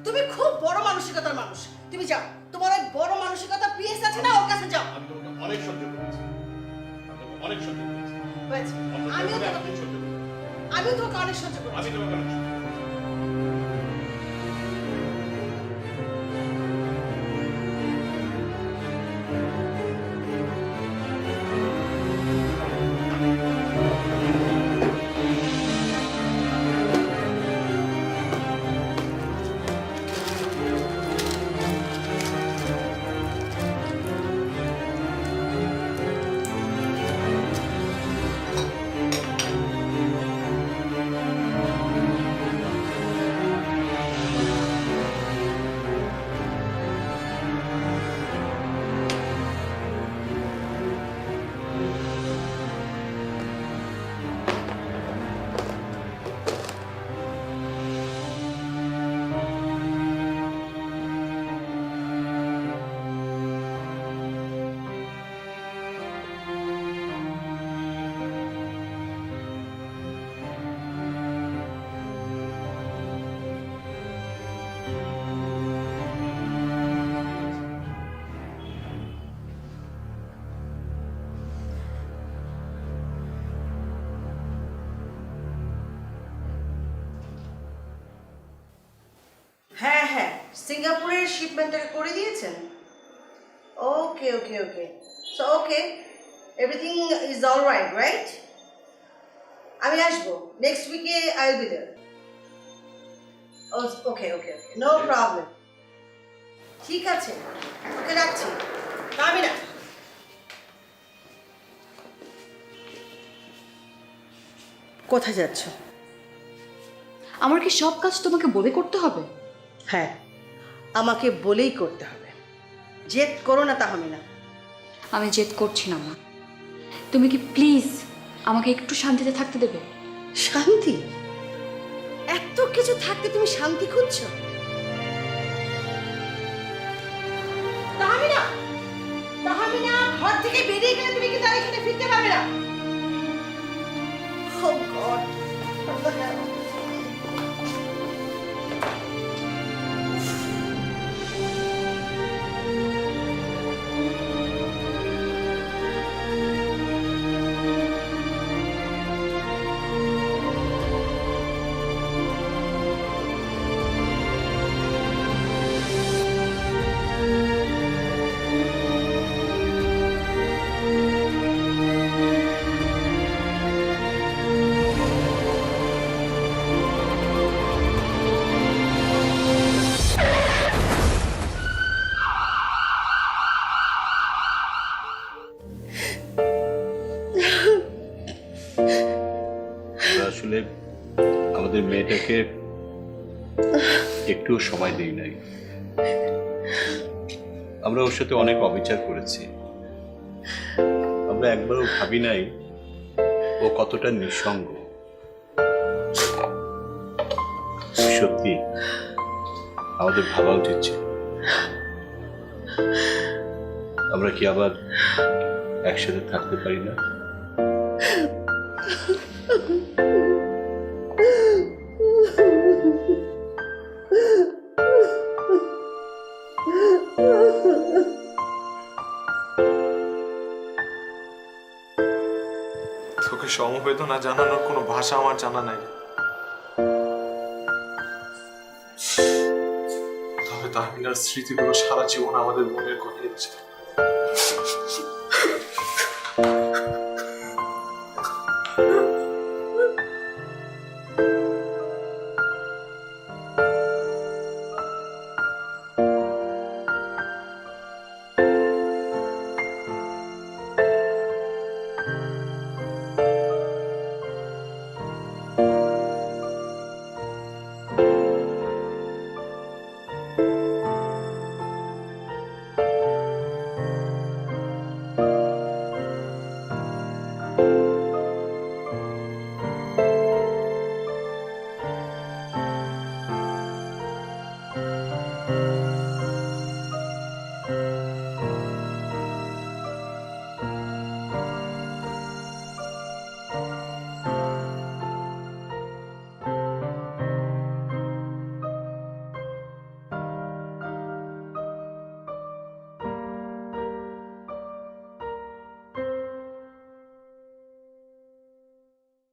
তুমি খুব বড় মানসিকতার মানুষ। তুমি যাও, তোমার ওই বড় মানসিকতা পিএস আছে না, ওর কাছে যাও। আমি তোমাকে অনেক সহ্য করেছি। অনেক সহ্য করেছি। হয়েছে। আমিও তোমাকে অনেক সহ্য করেছি। আমি তোমাকে অনেক সহ্য করেছি। হ্যাঁ হ্যাঁ, সিঙ্গাপুরের শিপমেন্টটাকে করে দিয়েছেন? Okay okay okay, so okay, everything is all right, right? আমি আসবো নেক্সট উইকে, I will be there. Okay okay okay, no problem. ঠিক আছে, ওকে রাখছি। আমি না, কোথায় যাচ্ছ? আমার কি সব কাজ তোমাকে বলে করতে হবে? হ্যাঁ, আমাকে বলেই করতে হবে। জেদ করো না তাহমিনা। আমি জেদ করছি না মা। তুমি কি প্লিজ আমাকে একটু শান্তিতে থাকতে দেবে? শান্তি? এত কিছু থাকতে তুমি শান্তি খুঁজছো? তাহমিনা, তাহমিনা। ঘর থেকে বেরিয়ে গেলে তুমি কিন্তু আর এখানে ফিরতে পারবে না। Oh God. What the hell? আমরা আসলে আমাদের মেয়েটাকে একটু সময় দিই নাই। আমরা ওর সাথে অনেক অবিচার করেছি। আমরা একবারও ভাবি নাই ও কতটা নিঃসঙ্গ। সত্যি আমাদের ভাবা উচিত ছিল। আমরা কি আবার একসাথে থাকতে পারি না? তোকে সমবেদনা জানানোর কোনো ভাষা আমার জানা নাই। তবে তাহমিনার স্মৃতিগুলো সারা জীবন আমাদের মনের গভীরে আছে।